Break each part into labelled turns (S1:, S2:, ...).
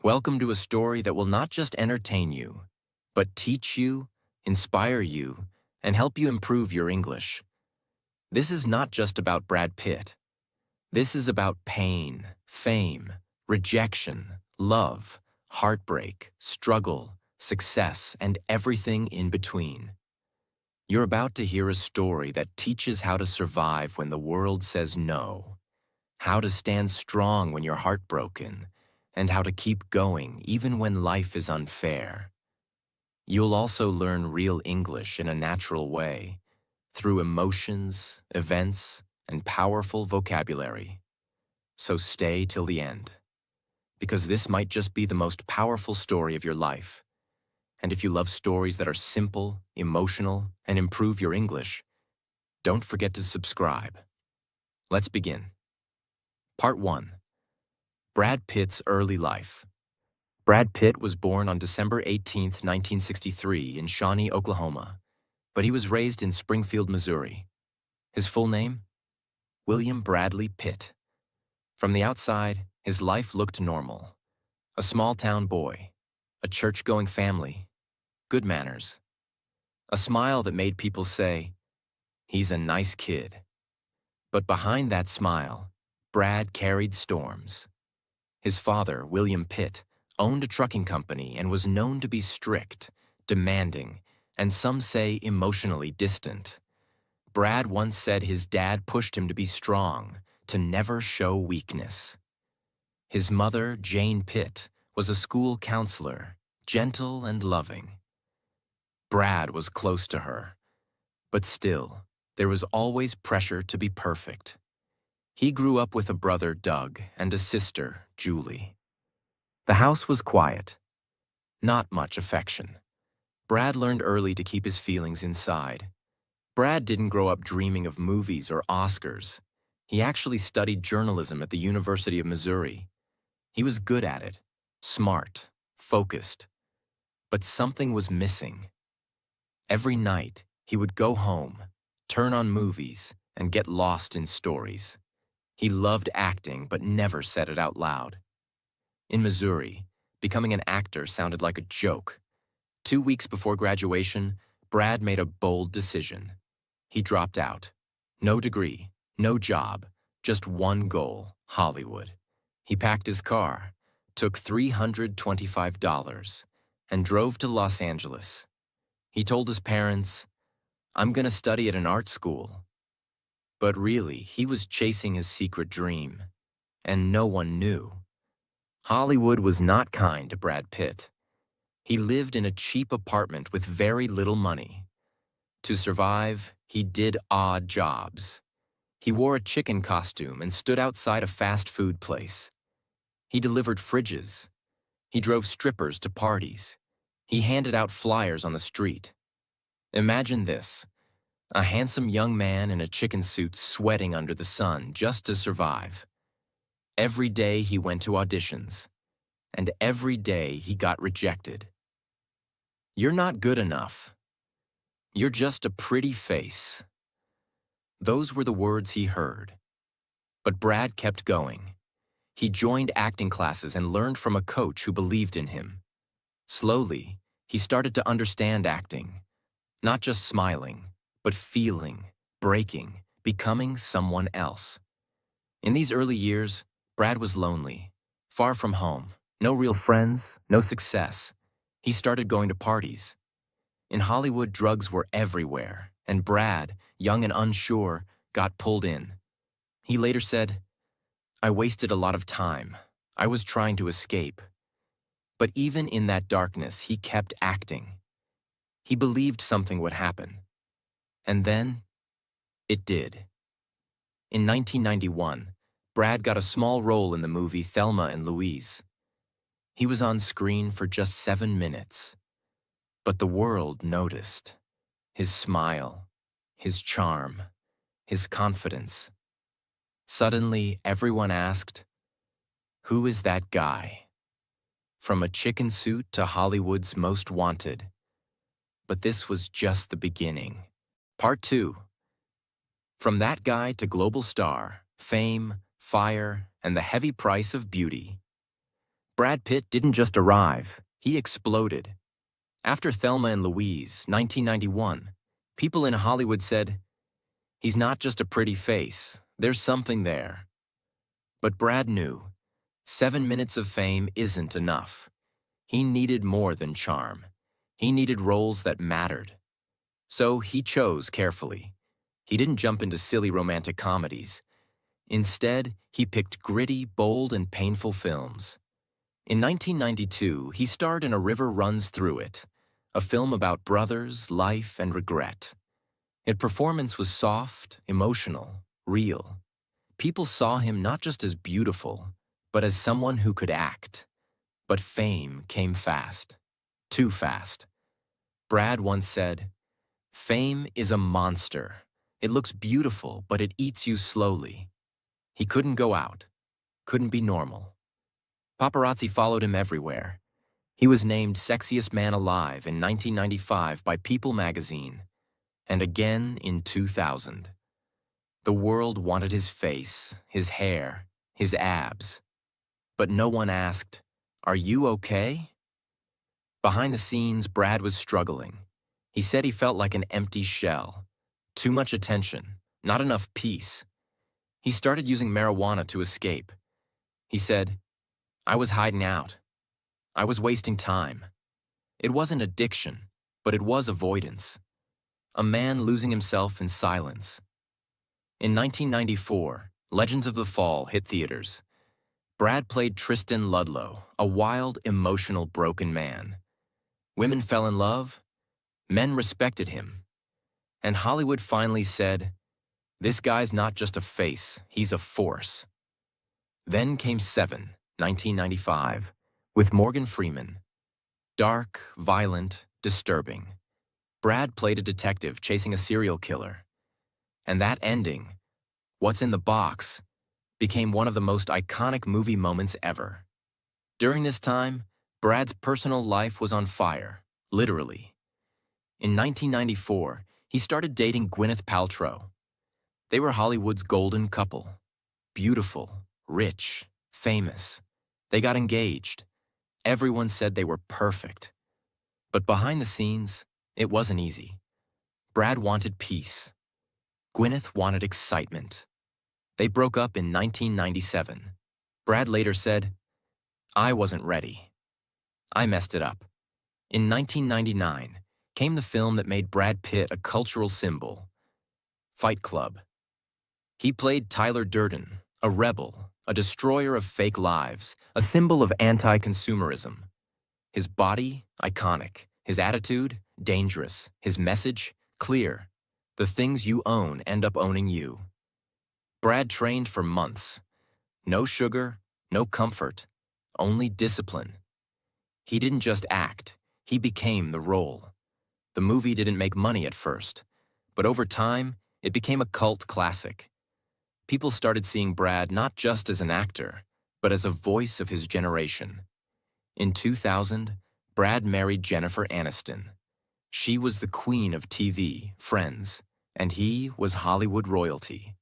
S1: Welcome to a story that will not just entertain you, but teach you, inspire you, and help you improve your English. This is not just about Brad Pitt. This is about pain, fame, rejection, love, heartbreak, struggle, success, and everything in between. You're about to hear a story that teaches how to survive when the world says no, how to stand strong when you're heartbroken, and how to keep going even when life is unfair. You'll also learn real English in a natural way, through emotions, events, and powerful vocabulary. So stay till the end, because this might just be the most powerful story of your life. And if you love stories that are simple, emotional, and improve your English, don't forget to subscribe. Let's begin. Part 1. Brad Pitt's early life. Brad Pitt was born on December 18, 1963, in Shawnee, Oklahoma, but he was raised in Springfield, Missouri. His full name? William Bradley Pitt. From the outside, his life looked normal. A small-town boy, a church-going family, good manners, a smile that made people say, "He's a nice kid." But behind that smile, Brad carried storms. His father, William Pitt, owned a trucking company and was known to be strict, demanding, and some say emotionally distant. Brad once said his dad pushed him to be strong, to never show weakness. His mother, Jane Pitt, was a school counselor, gentle and loving. Brad was close to her, but still, there was always pressure to be perfect. He grew up with a brother, Doug, and a sister, Julie. The house was quiet. Not much affection. Brad learned early to keep his feelings inside. Brad didn't grow up dreaming of movies or Oscars. He actually studied journalism at the University of Missouri. He was good at it, smart, focused. But something was missing. Every night, he would go home, turn on movies, and get lost in stories. He loved acting, but never said it out loud. In Missouri, becoming an actor sounded like a joke. 2 weeks before graduation, Brad made a bold decision. He dropped out. No degree, no job, just one goal, Hollywood. He packed his car, took $325, and drove to Los Angeles. He told his parents, "I'm going to study at an art school." But really, he was chasing his secret dream, and no one knew. Hollywood was not kind to Brad Pitt. He lived in a cheap apartment with very little money. To survive, he did odd jobs. He wore a chicken costume and stood outside a fast food place. He delivered fridges. He drove strippers to parties. He handed out flyers on the street. Imagine this: a handsome young man in a chicken suit sweating under the sun just to survive. Every day he went to auditions, and every day he got rejected. "You're not good enough. You're just a pretty face." Those were the words he heard. But Brad kept going. He joined acting classes and learned from a coach who believed in him. Slowly, he started to understand acting, not just smiling, but feeling, breaking, becoming someone else. In these early years, Brad was lonely, far from home, no real friends, no success. He started going to parties. In Hollywood, drugs were everywhere, and Brad, young and unsure, got pulled in. He later said, "I wasted a lot of time. I was trying to escape." But even in that darkness, he kept acting. He believed something would happen. And then, it did. In 1991, Brad got a small role in the movie Thelma and Louise. He was on screen for just 7 minutes. But the world noticed. His smile, his charm, his confidence. Suddenly, everyone asked, "Who is that guy?" From a chicken suit to Hollywood's most wanted. But this was just the beginning. Part 2. From that guy to global star, fame, fire, and the heavy price of beauty. Brad Pitt didn't just arrive, he exploded. After Thelma and Louise, 1991, people in Hollywood said, "He's not just a pretty face, there's something there." But Brad knew, 7 minutes of fame isn't enough. He needed more than charm. He needed roles that mattered. So he chose carefully. He didn't jump into silly romantic comedies. Instead, he picked gritty, bold, and painful films. In 1992, he starred in A River Runs Through It, a film about brothers, life, and regret. His performance was soft, emotional, real. People saw him not just as beautiful, but as someone who could act. But fame came fast. Too fast. Brad once said, "Fame is a monster. It looks beautiful, but it eats you slowly." He couldn't go out, couldn't be normal. Paparazzi followed him everywhere. He was named Sexiest Man Alive in 1995 by People magazine, and again in 2000. The world wanted his face, his hair, his abs. But no one asked, "Are you okay?" Behind the scenes, Brad was struggling. He said he felt like an empty shell. Too much attention, not enough peace. He started using marijuana to escape. He said, "I was hiding out. I was wasting time." It wasn't addiction, but it was avoidance. A man losing himself in silence. In 1994, Legends of the Fall hit theaters. Brad played Tristan Ludlow, a wild, emotional, broken man. Women fell in love. Men respected him. And Hollywood finally said, "This guy's not just a face, he's a force." Then came Seven, 1995, with Morgan Freeman. Dark, violent, disturbing. Brad played a detective chasing a serial killer. And that ending, "What's in the box?" became one of the most iconic movie moments ever. During this time, Brad's personal life was on fire, literally. In 1994, he started dating Gwyneth Paltrow. They were Hollywood's golden couple. Beautiful, rich, famous. They got engaged. Everyone said they were perfect. But behind the scenes, it wasn't easy. Brad wanted peace. Gwyneth wanted excitement. They broke up in 1997. Brad later said, "I wasn't ready. I messed it up." In 1999 came the film that made Brad Pitt a cultural symbol, Fight Club. He played Tyler Durden, a rebel, a destroyer of fake lives, a symbol of anti-consumerism. His body, iconic. His attitude, dangerous. His message, clear. The things you own end up owning you. Brad trained for months. No sugar, no comfort, only discipline. He didn't just act, he became the role. The movie didn't make money at first, but over time, it became a cult classic. People started seeing Brad not just as an actor, but as a voice of his generation. In 2000, Brad married Jennifer Aniston. She was the queen of TV, Friends, and he was Hollywood royalty.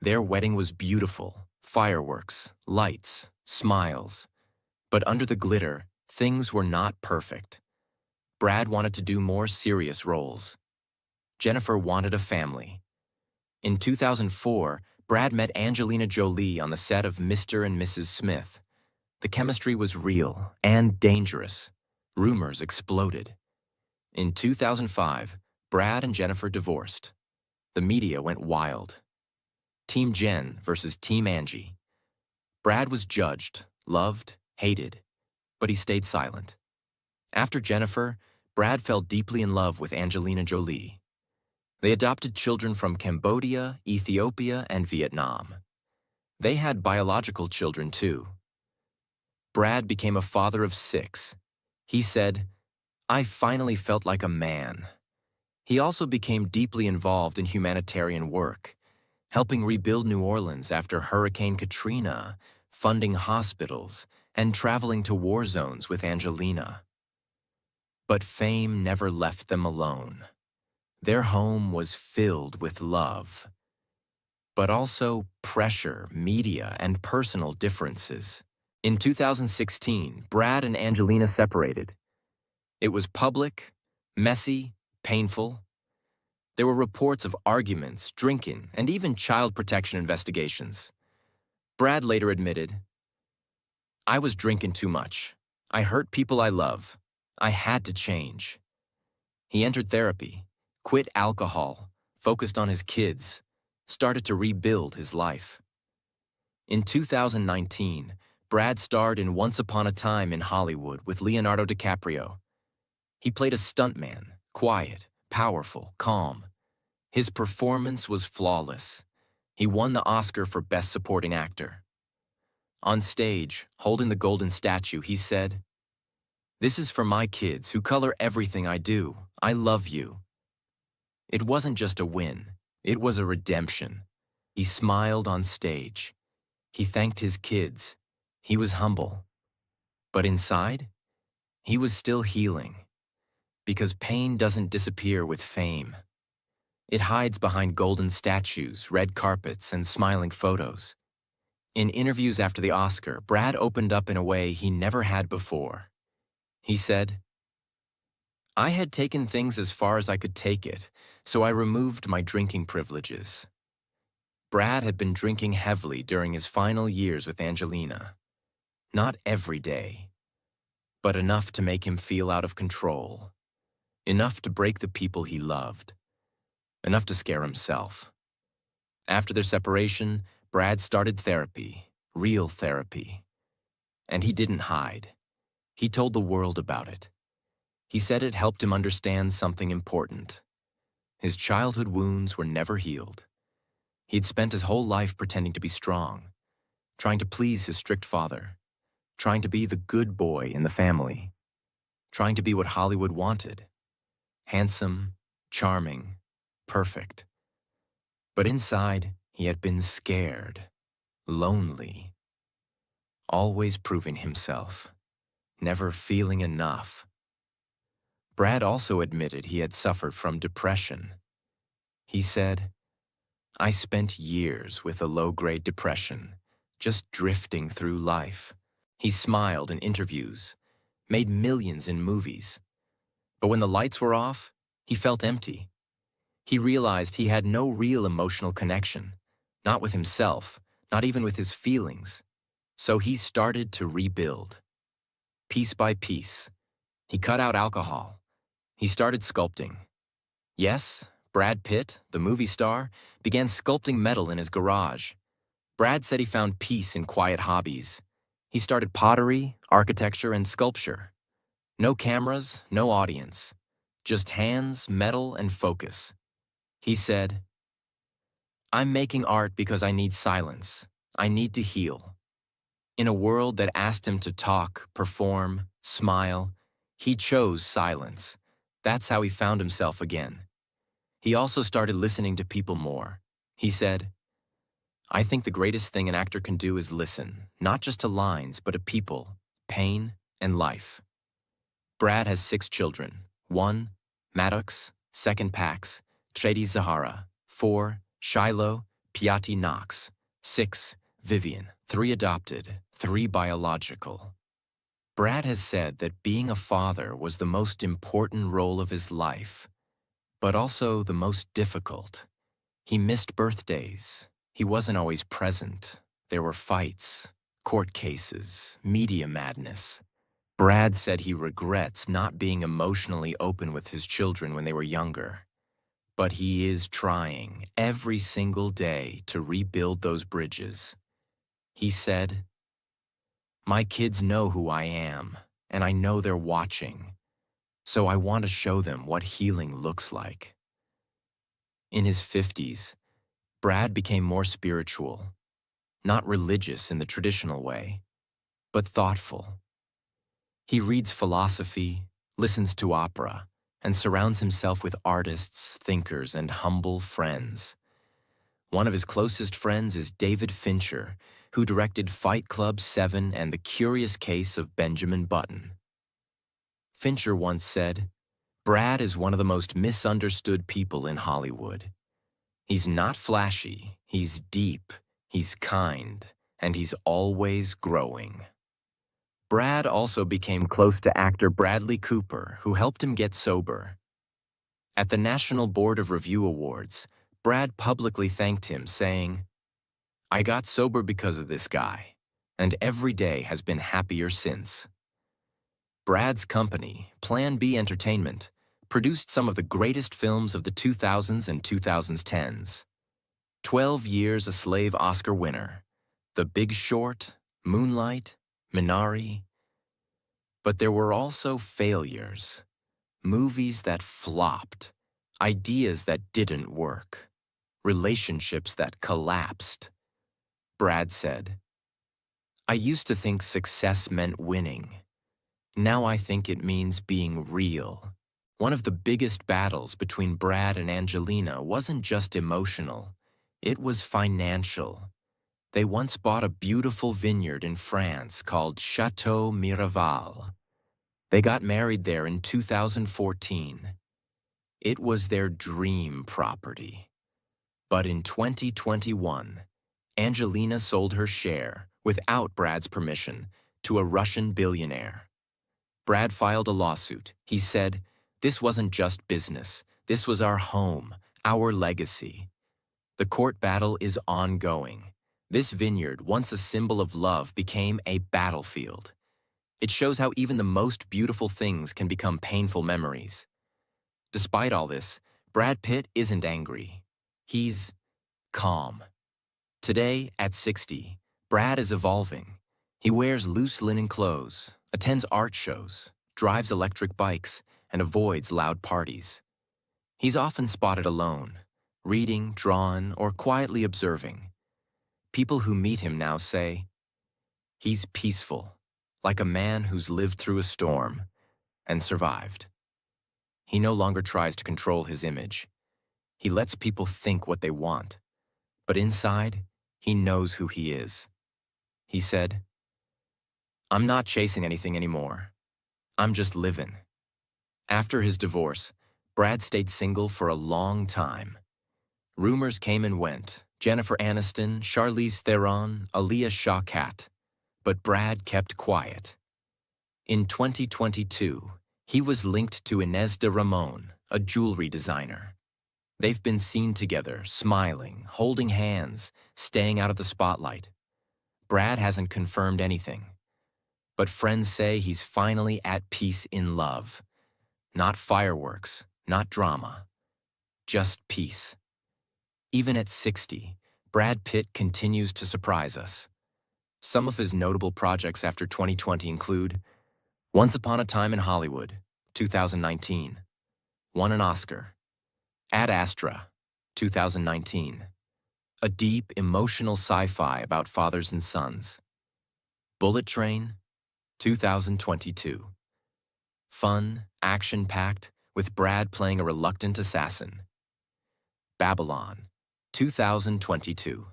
S1: Their wedding was beautiful, fireworks, lights, smiles. But under the glitter, things were not perfect. Brad wanted to do more serious roles. Jennifer wanted a family. In 2004, Brad met Angelina Jolie on the set of Mr. and Mrs. Smith. The chemistry was real and dangerous. Rumors exploded. In 2005, Brad and Jennifer divorced. The media went wild. Team Jen versus Team Angie. Brad was judged, loved, hated, but he stayed silent. After Jennifer, Brad fell deeply in love with Angelina Jolie. They adopted children from Cambodia, Ethiopia, and Vietnam. They had biological children too. Brad became a father of 6. He said, "I finally felt like a man." He also became deeply involved in humanitarian work, helping rebuild New Orleans after Hurricane Katrina, funding hospitals, and traveling to war zones with Angelina. But fame never left them alone. Their home was filled with love, but also pressure, media, and personal differences. In 2016, Brad and Angelina separated. It was public, messy, painful. There were reports of arguments, drinking, and even child protection investigations. Brad later admitted, "I was drinking too much. I hurt people I love. I had to change." He entered therapy, quit alcohol, focused on his kids, started to rebuild his life. In 2019, Brad starred in Once Upon a Time in Hollywood with Leonardo DiCaprio. He played a stuntman, quiet, powerful, calm. His performance was flawless. He won the Oscar for Best Supporting Actor. On stage, holding the golden statue, he said, "This is for my kids who color everything I do. I love you." It wasn't just a win, it was a redemption. He smiled on stage. He thanked his kids. He was humble. But inside, he was still healing. Because pain doesn't disappear with fame. It hides behind golden statues, red carpets, and smiling photos. In interviews after the Oscar, Brad opened up in a way he never had before. He said, "I had taken things as far as I could take it, so I removed my drinking privileges." Brad had been drinking heavily during his final years with Angelina. Not every day, but enough to make him feel out of control. Enough to break the people he loved. Enough to scare himself. After their separation, Brad started therapy, real therapy. And he didn't hide. He told the world about it. He said it helped him understand something important. His childhood wounds were never healed. He'd spent his whole life pretending to be strong, trying to please his strict father, trying to be the good boy in the family, trying to be what Hollywood wanted. Handsome, charming, perfect. But inside, he had been scared, lonely, always proving himself, never feeling enough. Brad also admitted he had suffered from depression. He said, "I spent years with a low-grade depression, just drifting through life." He smiled in interviews, made millions in movies. But when the lights were off, he felt empty. He realized he had no real emotional connection, not with himself, not even with his feelings. So he started to rebuild. Piece by piece, he cut out alcohol. He started sculpting. Yes, Brad Pitt, the movie star, began sculpting metal in his garage. Brad said he found peace in quiet hobbies. He started pottery, architecture, and sculpture. No cameras, no audience. Just hands, metal, and focus. He said, "I'm making art because I need silence. I need to heal." In a world that asked him to talk, perform, smile, he chose silence. That's how he found himself again. He also started listening to people more. He said, "I think the greatest thing an actor can do is listen, not just to lines, but to people, pain, and life." Brad has 6 children. 1, Maddox, 2nd Pax, Trady Zahara, 4, Shiloh, Piatti Knox, 6, Vivian, 3 adopted, 3 biological. Brad has said that being a father was the most important role of his life, but also the most difficult. He missed birthdays. He wasn't always present. There were fights, court cases, media madness. Brad said he regrets not being emotionally open with his children when they were younger. But he is trying every single day to rebuild those bridges. He said, "My kids know who I am, and I know they're watching. So I want to show them what healing looks like." In his 50s, Brad became more spiritual, not religious in the traditional way, but thoughtful. He reads philosophy, listens to opera, and surrounds himself with artists, thinkers, and humble friends. One of his closest friends is David Fincher, who directed Fight Club 7 and The Curious Case of Benjamin Button. Fincher once said, "Brad is one of the most misunderstood people in Hollywood. He's not flashy, he's deep, he's kind, and he's always growing." Brad also became close to actor Bradley Cooper, who helped him get sober. At the National Board of Review Awards, Brad publicly thanked him, saying, "I got sober because of this guy, and every day has been happier since." Brad's company, Plan B Entertainment, produced some of the greatest films of the 2000s and 2010s. 12 Years a Slave Oscar winner, The Big Short, Moonlight, Minari. But there were also failures, movies that flopped, ideas that didn't work, relationships that collapsed. Brad said, "I used to think success meant winning. Now I think it means being real." One of the biggest battles between Brad and Angelina wasn't just emotional, it was financial. They once bought a beautiful vineyard in France called Chateau Miraval. They got married there in 2014. It was their dream property. But in 2021, Angelina sold her share, without Brad's permission, to a Russian billionaire. Brad filed a lawsuit. He said, "This wasn't just business. This was our home, our legacy." The court battle is ongoing. This vineyard, once a symbol of love, became a battlefield. It shows how even the most beautiful things can become painful memories. Despite all this, Brad Pitt isn't angry. He's calm. Today, at 60, Brad is evolving. He wears loose linen clothes, attends art shows, drives electric bikes, and avoids loud parties. He's often spotted alone, reading, drawing, or quietly observing. People who meet him now say, "He's peaceful, like a man who's lived through a storm and survived." He no longer tries to control his image. He lets people think what they want, but inside, he knows who he is. He said, "I'm not chasing anything anymore. I'm just living." After his divorce, Brad stayed single for a long time. Rumors came and went: Jennifer Aniston, Charlize Theron, Aaliyah Shawkat. But Brad kept quiet. In 2022, he was linked to Inez de Ramon, a jewelry designer. They've been seen together, smiling, holding hands, staying out of the spotlight. Brad hasn't confirmed anything, but friends say he's finally at peace in love. Not fireworks, not drama, just peace. Even at 60, Brad Pitt continues to surprise us. Some of his notable projects after 2020 include Once Upon a Time in Hollywood, 2019, won an Oscar. Ad Astra, 2019, a deep, emotional sci-fi about fathers and sons. Bullet Train, 2022, fun, action-packed, with Brad playing a reluctant assassin. Babylon, 2022,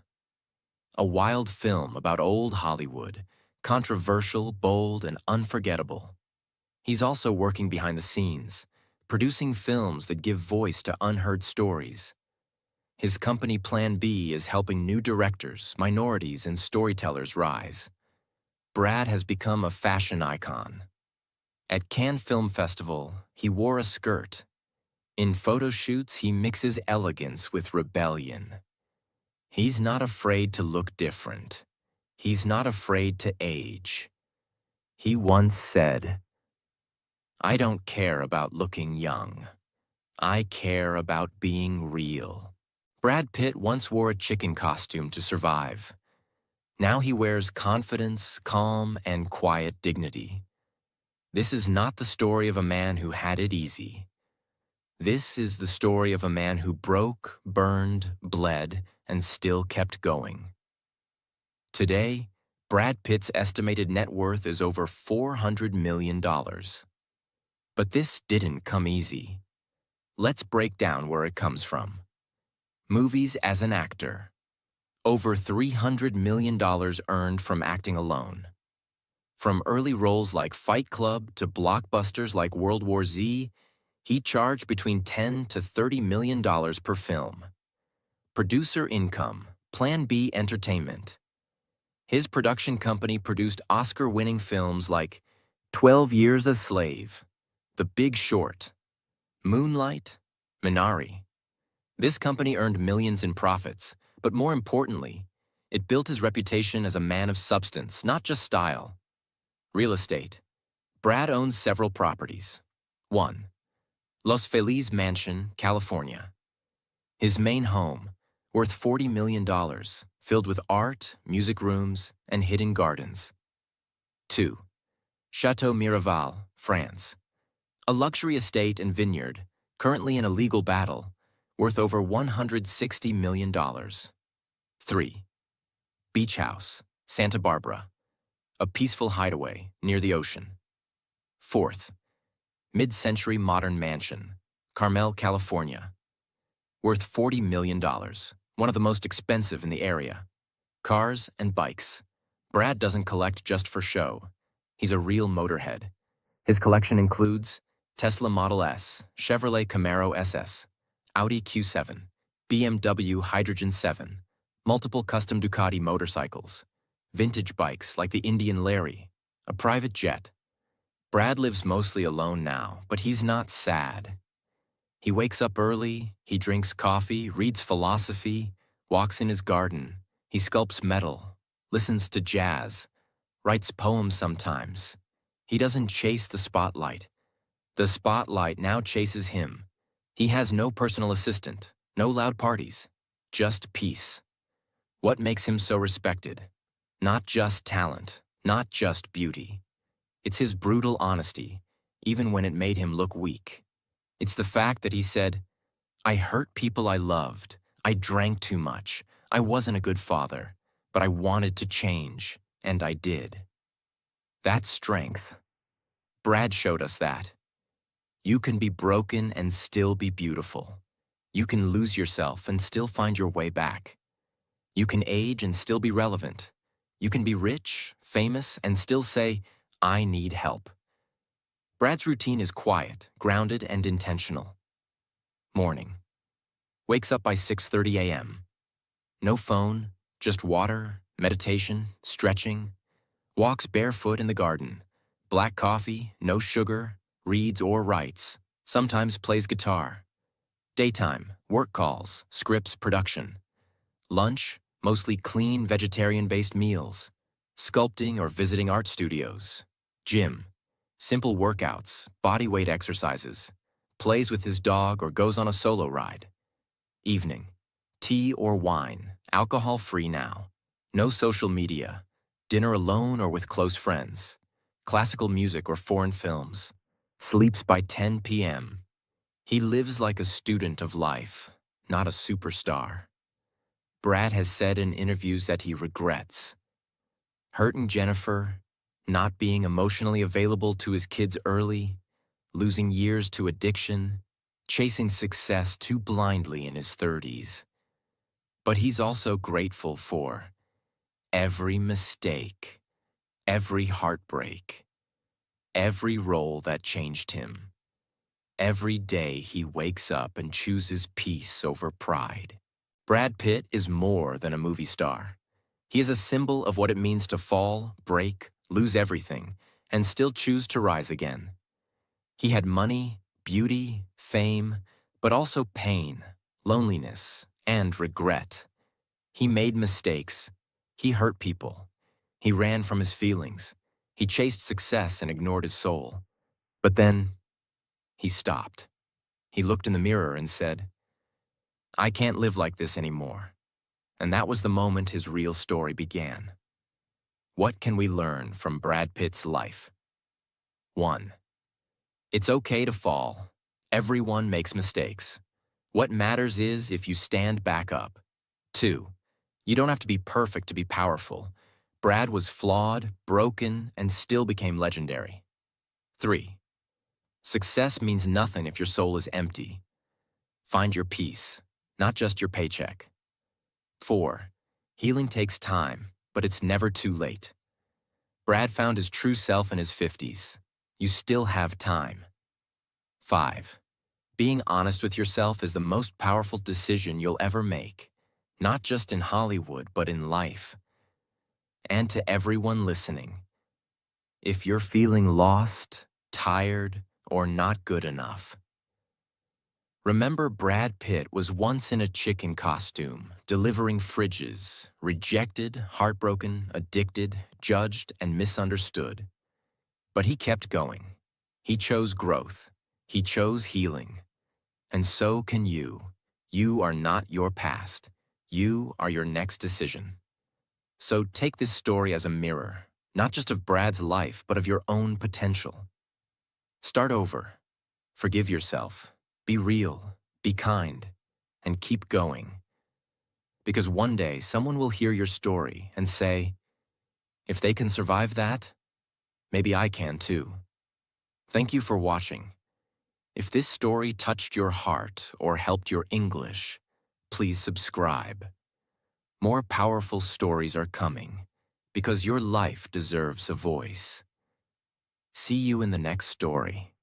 S1: a wild film about old Hollywood, controversial, bold, and unforgettable. He's also working behind the scenes, producing films that give voice to unheard stories. His company Plan B is helping new directors, minorities, and storytellers rise. Brad has become a fashion icon. At Cannes Film Festival, he wore a skirt. In photo shoots, he mixes elegance with rebellion. He's not afraid to look different. He's not afraid to age. He once said, "I don't care about looking young. I care about being real." Brad Pitt once wore a chicken costume to survive. Now he wears confidence, calm, and quiet dignity. This is not the story of a man who had it easy. This is the story of a man who broke, burned, bled, and still kept going. Today, Brad Pitt's estimated net worth is over $400 million. But this didn't come easy. Let's break down where it comes from. Movies as an actor. Over $300 million earned from acting alone. From early roles like Fight Club to blockbusters like World War Z, he charged between $10 to $30 million per film. Producer income, Plan B Entertainment. His production company produced Oscar-winning films like 12 Years a Slave, The Big Short, Moonlight, Minari. This company earned millions in profits, but more importantly, it built his reputation as a man of substance, not just style. Real estate. Brad owns several properties. 1. Los Feliz Mansion, California. His main home, worth $40 million, filled with art, music rooms, and hidden gardens. 2. Chateau Miraval, France. A luxury estate and vineyard, currently in a legal battle, worth over $160 million. 3. Beach House, Santa Barbara. A peaceful hideaway near the ocean. 4th. Mid-century modern mansion, Carmel, California. Worth $40 million, one of the most expensive in the area. Cars and bikes. Brad doesn't collect just for show. He's a real motorhead. His collection includes Tesla Model S, Chevrolet Camaro SS, Audi Q7, BMW Hydrogen 7, multiple custom Ducati motorcycles, vintage bikes like the Indian Larry, a private jet. Brad lives mostly alone now, but he's not sad. He wakes up early, he drinks coffee, reads philosophy, walks in his garden, he sculpts metal, listens to jazz, writes poems sometimes. He doesn't chase the spotlight. The spotlight now chases him. He has no personal assistant, no loud parties, just peace. What makes him so respected? Not just talent, not just beauty. It's his brutal honesty, even when it made him look weak. It's the fact that he said, "I hurt people I loved. I drank too much. I wasn't a good father, but I wanted to change, and I did." That's strength. Brad showed us that. You can be broken and still be beautiful. You can lose yourself and still find your way back. You can age and still be relevant. You can be rich, famous, and still say, "I need help." Brad's routine is quiet, grounded, and intentional. Morning. Wakes up by 6:30 a.m. No phone, just water, meditation, stretching. Walks barefoot in the garden. Black coffee, no sugar, reads or writes. Sometimes plays guitar. Daytime, work calls, scripts, production. Lunch, mostly clean, vegetarian-based meals. Sculpting or visiting art studios. Gym. Simple workouts, body weight exercises. Plays with his dog or goes on a solo ride. Evening. Tea or wine, alcohol-free now. No social media. Dinner alone or with close friends. Classical music or foreign films. Sleeps by 10 p.m. He lives like a student of life, not a superstar. Brad has said in interviews that he regrets hurting Jennifer, not being emotionally available to his kids early, losing years to addiction, chasing success too blindly in his 30s. But he's also grateful for every mistake, every heartbreak, every role that changed him. Every day he wakes up and chooses peace over pride. Brad Pitt is more than a movie star. He is a symbol of what it means to fall, break, lose everything, and still choose to rise again. He had money, beauty, fame, but also pain, loneliness, and regret. He made mistakes. He hurt people. He ran from his feelings. He chased success and ignored his soul. But then, he stopped. He looked in the mirror and said, "I can't live like this anymore." And that was the moment his real story began. What can we learn from Brad Pitt's life? 1. It's okay to fall. Everyone makes mistakes. What matters is if you stand back up. 2. You don't have to be perfect to be powerful. Brad was flawed, broken, and still became legendary. 3. Success means nothing if your soul is empty. Find your peace, not just your paycheck. 4. Healing takes time, but it's never too late. Brad found his true self in his 50s. You still have time. 5. Being honest with yourself is the most powerful decision you'll ever make, not just in Hollywood, but in life. And to everyone listening, if you're feeling lost, tired, or not good enough, remember Brad Pitt was once in a chicken costume, delivering fridges, rejected, heartbroken, addicted, judged, and misunderstood. But he kept going. He chose growth. He chose healing. And so can you. You are not your past. You are your next decision. So take this story as a mirror, not just of Brad's life, but of your own potential. Start over. Forgive yourself. Be real. Be kind. And keep going. Because one day, someone will hear your story and say, if they can survive that, maybe I can too. Thank you for watching. If this story touched your heart or helped your English, please subscribe. More powerful stories are coming because your life deserves a voice. See you in the next story.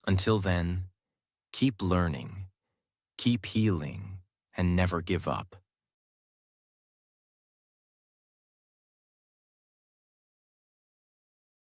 S1: Until then, keep learning, keep healing, and never give up.